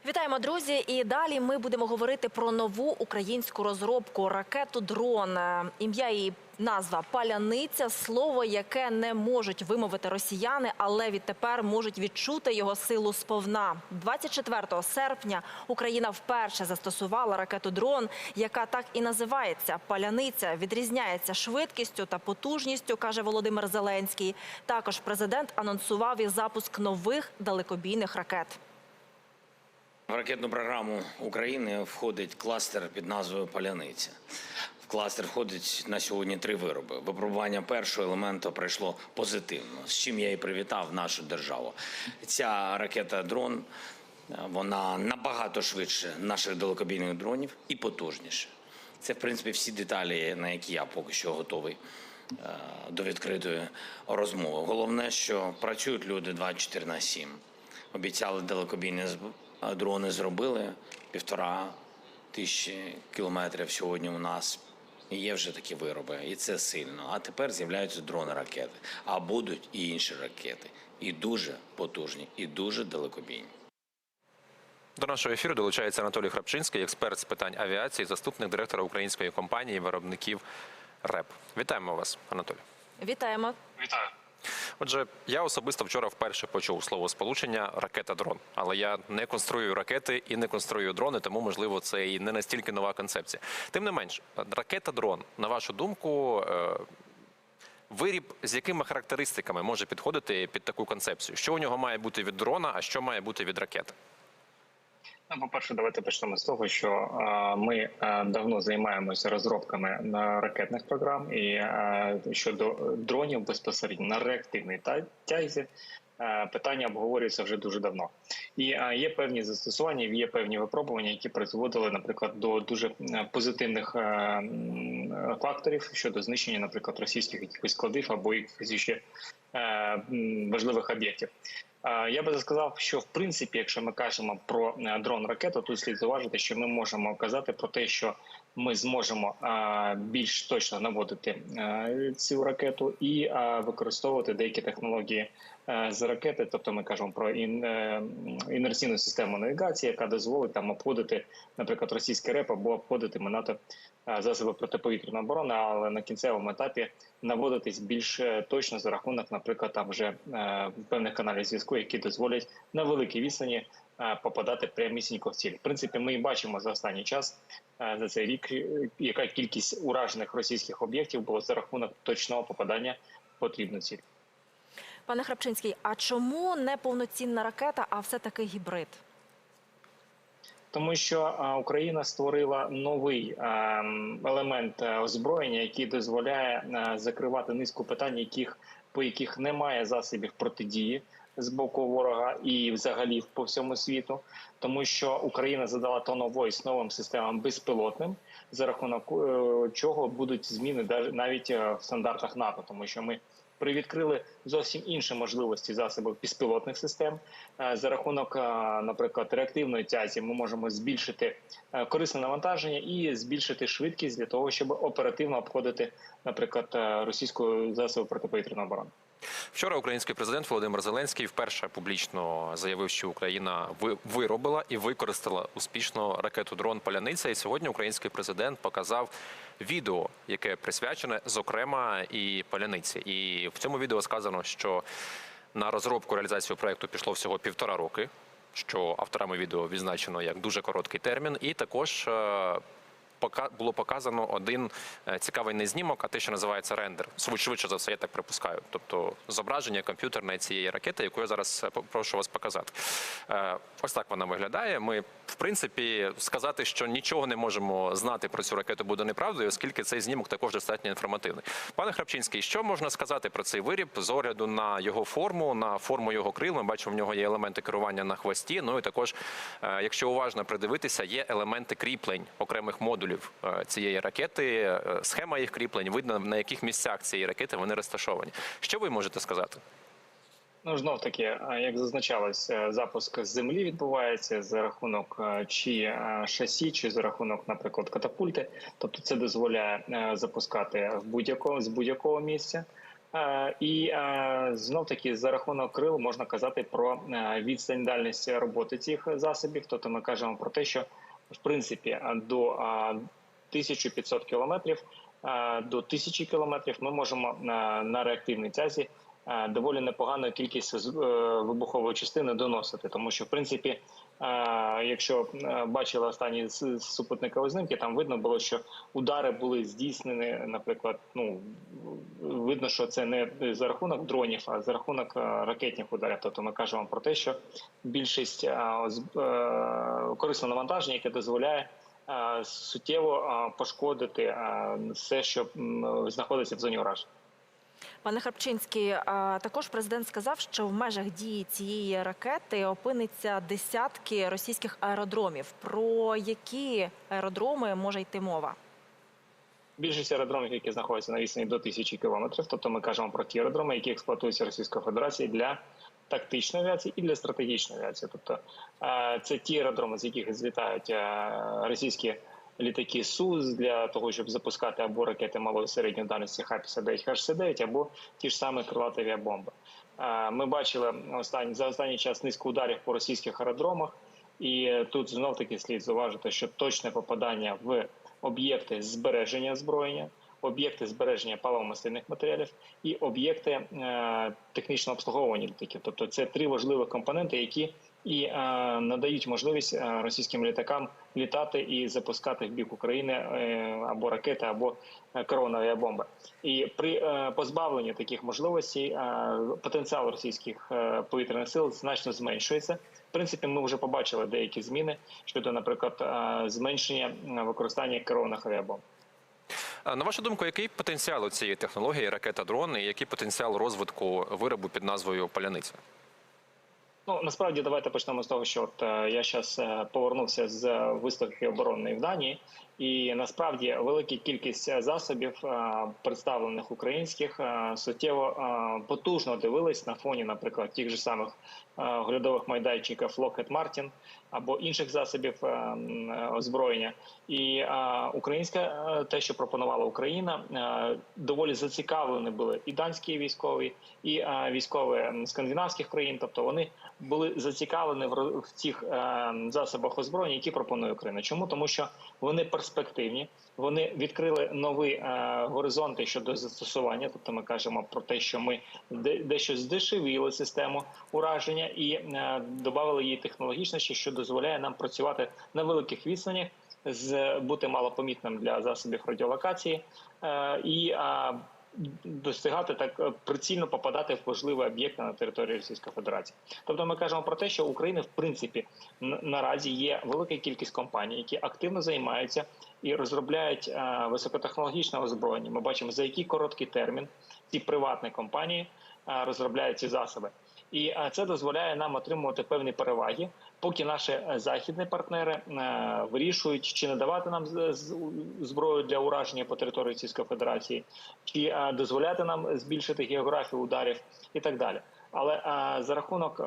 Вітаємо, друзі! І далі ми будемо говорити про нову українську розробку – ракету-дрон. Ім'я її, назва «Паляниця» – слово, яке не можуть вимовити росіяни, але відтепер можуть відчути його силу сповна. 24 серпня Україна вперше застосувала ракету-дрон, яка так і називається – «Паляниця». Відрізняється швидкістю та потужністю, каже Володимир Зеленський. Також президент анонсував і запуск нових далекобійних ракет. В ракетну програму України входить кластер під назвою «Паляниця». В кластер входить на сьогодні 3 вироби. Випробування першого елементу пройшло позитивно, з чим я і привітав нашу державу. Ця ракета-дрон, вона набагато швидше наших далекобійних дронів і потужніше. Це, в принципі, всі деталі, на які я поки що готовий до відкритої розмови. Головне, що працюють люди 24/7. Обіцяли далекобійні дрони, зробили 1500 кілометрів сьогодні у нас. Є вже такі вироби, і це сильно. А тепер з'являються дрони-ракети. А будуть і інші ракети. І дуже потужні, і дуже далекобійні. До нашого ефіру долучається Анатолій Храпчинський, експерт з питань авіації, заступник директора української компанії виробників РЕП. Вітаємо вас, Анатолій. Вітаємо. Вітаю. Отже, я особисто вчора вперше почув словосполучення «ракета-дрон». Але я не конструюю ракети і не конструюю дрони, тому, можливо, це і не настільки нова концепція. Тим не менш, ракета-дрон, на вашу думку, виріб з якими характеристиками може підходити під таку концепцію? Що у нього має бути від дрона, а що має бути від ракети? По-перше, давайте почнемо з того, що ми давно займаємося розробками на ракетних програм, і щодо дронів безпосередньо на реактивній тязі питання обговорюється вже дуже давно. І є певні застосування, є певні випробування, які призводили, наприклад, до дуже позитивних факторів щодо знищення, наприклад, російських якихось складів або якихось ще важливих об'єктів. Я би сказав, що в принципі, якщо ми кажемо про дрон-ракету, тут слід зауважити, що ми можемо казати про те, що ми зможемо більш точно наводити цю ракету і використовувати деякі технології з ракети. Тобто ми кажемо про інерційну систему навігації, яка дозволить там обходити, наприклад, російський РЕП або обходити минати засоби протиповітряної оборони, але на кінцевому етапі наводитись більш точно за рахунок, наприклад, там вже певних каналів зв'язку, які дозволять на великій відстані попадати прямісінько в ціль. В принципі, ми і бачимо за останній час, за цей рік, яка кількість уражених російських об'єктів була за рахунок точного попадання в потрібну ціль. Пане Храпчинський, а чому не повноцінна ракета, а все-таки гібрид? Тому що Україна створила новий елемент озброєння, який дозволяє закривати низку питань, по яких немає засобів протидії з боку ворога і взагалі по всьому світу. Тому що Україна задала тон новим системам безпілотним, за рахунок чого будуть зміни навіть в стандартах НАТО. Тому що ми привідкрили зовсім інші можливості засобів безпілотних систем. За рахунок, наприклад, реактивної тязі ми можемо збільшити корисне навантаження і збільшити швидкість для того, щоб оперативно обходити, наприклад, російську засоби протиповітряної оборони. Вчора український президент Володимир Зеленський вперше публічно заявив, що Україна виробила і використала успішно ракету-дрон «Паляниця». І сьогодні український президент показав відео, яке присвячене, зокрема, і «Паляниці». І в цьому відео сказано, що на розробку, реалізацію проєкту пішло всього 1,5 роки, що авторами відео відзначено як дуже короткий термін. І також було показано один цікавий не знімок, а те, що називається рендер. Швидше за все, я так припускаю. Тобто зображення комп'ютерне цієї ракети, яку я зараз прошу вас показати. Ось так вона виглядає. Ми, в принципі, сказати, що нічого не можемо знати про цю ракету буде неправдою, оскільки цей знімок також достатньо інформативний. Пане Храпчинський, що можна сказати про цей виріб з огляду на його форму, на форму його крил? Ми бачимо, в нього є елементи керування на хвості. Ну і також, якщо уважно придивитися, є елементи кріплень окремих модулів цієї ракети, схема їх кріплень, видно, на яких місцях цієї ракети вони розташовані. Що ви можете сказати? Ну, знов таки, як зазначалось, запуск з землі відбувається за рахунок чи шасі, чи за рахунок, наприклад, катапульти. Тобто це дозволяє запускати з будь-якого місця. І знов таки за рахунок крил можна казати про відстань, дальність роботи цих засобів. Тобто ми кажемо про те, що в принципі до 1500 кілометрів, до 1000 кілометрів ми можемо на реактивній тязі доволі непогану кількість вибухової частини доносити. Тому що, в принципі, якщо бачили останні супутникові знімки, там видно було, що удари були здійснені, наприклад, видно, що це не за рахунок дронів, а за рахунок ракетних ударів. Тобто ми кажемо про те, що більшість корисного навантаження, яке дозволяє суттєво пошкодити все, що знаходиться в зоні ураження. Пане Харпчинський, також президент сказав, що в межах дії цієї ракети опиниться десятки російських аеродромів. Про які аеродроми може йти мова? Більшість аеродромів, які знаходяться на відстані до 1000 кілометрів, тобто ми кажемо про ті аеродроми, які експлуатуються Російською Федерацією для тактичної авіації і для стратегічної авіації. Тобто це ті аеродроми, з яких злітають російські літаки СУ для того, щоб запускати або ракети малої середньої дальності Х-59, Х-69, або ті ж самі крилаті авіабомби. Ми бачили за останній час низку ударів по російських аеродромах, і тут знов-таки слід зауважити, що точне попадання в об'єкти збереження озброєння, об'єкти збереження паливно-мастильних матеріалів і об'єкти технічного обслуговування літаків. Тобто це три важливих компоненти, які і надають можливість російським літакам літати і запускати в бік України або ракети, або керовані авіабомби. І при позбавленні таких можливостей потенціал російських повітряних сил значно зменшується. В принципі, ми вже побачили деякі зміни щодо, наприклад, зменшення використання керованих авіабомб. На вашу думку, який потенціал у цієї технології ракета-дрон і який потенціал розвитку виробу під назвою «Паляниця»? Насправді, давайте почнемо з того, що я зараз повернувся з виставки оборонної в Данії, і насправді велика кількість засобів, представлених українських, суттєво потужно дивились на фоні, наприклад, тих же самих оглядових майданчиків Lockheed Martin або інших засобів озброєння. І українська, те, що пропонувала Україна, доволі зацікавлені були і данські військові, і військові скандинавських країн, тобто вони були зацікавлені в цих засобах озброєння, які пропонує Україна. Чому? Тому що вони перспективні, вони відкрили нові горизонти щодо застосування, тобто ми кажемо про те, що ми дещо здешевіли систему ураження і додали її технологічності, що дозволяє нам працювати на великих відстанях, бути малопомітним для засобів радіолокації і достигати так прицільно попадати в важливі об'єкти на території Російської Федерації. Тобто ми кажемо про те, що у України в принципі наразі є велика кількість компаній, які активно займаються і розробляють високотехнологічне озброєння. Ми бачимо, за який короткий термін ці приватні компанії розробляють ці засоби. І це дозволяє нам отримувати певні переваги, поки наші західні партнери вирішують, чи надавати нам зброю для ураження по території Російської Федерації, чи дозволяти нам збільшити географію ударів і так далі. Але за рахунок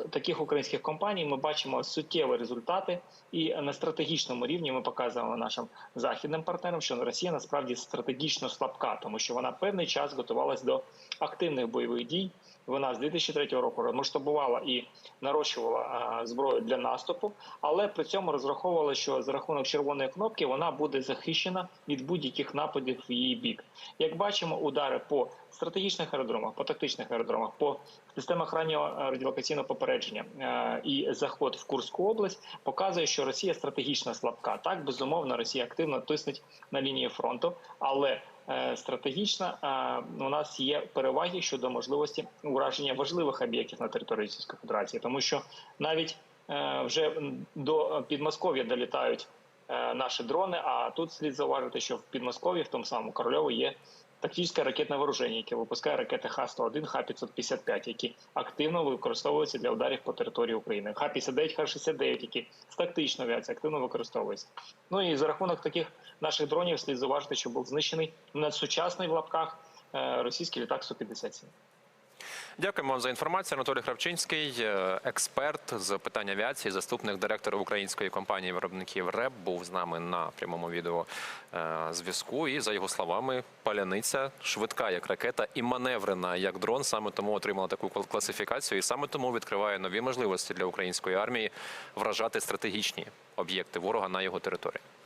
таких українських компаній ми бачимо суттєві результати, і на стратегічному рівні ми показуємо нашим західним партнерам, що Росія насправді стратегічно слабка, тому що вона певний час готувалась до активних бойових дій. Вона з 2003 року масштабувала і нарощувала зброю для наступу, але при цьому розраховувала, що за рахунок червоної кнопки вона буде захищена від будь-яких нападів в її бік. Як бачимо, удари по стратегічних аеродромах, по тактичних аеродромах, по системах раннього радіолокаційного попередження і заход в Курську область показує, що Росія стратегічно слабка. Так, безумовно, Росія активно тиснеть на лінії фронту, але стратегічно у нас є переваги щодо можливості ураження важливих об'єктів на території Російської Федерації, тому що навіть вже до Підмосков'я долітають наші дрони, а тут слід зауважити, що в Підмосков'ї, в тому самому Корольові, є тактичне ракетне вооруження, яке випускає ракети Х-101, Х-555, які активно використовуються для ударів по території України. Х-59, Х-69, які з тактичної авіації активно використовуються. Ну і за рахунок таких наших дронів слід зауважити, що був знищений надсучасний в лапках російський літак Су-57. Дякуємо вам за інформацію. Анатолій Хравчинський, експерт з питань авіації, заступник директора української компанії виробників РЕБ, був з нами на прямому відео зв'язку. І, за його словами, паляниця швидка як ракета і маневрена як дрон. Саме тому отримала таку класифікацію і саме тому відкриває нові можливості для української армії вражати стратегічні об'єкти ворога на його території.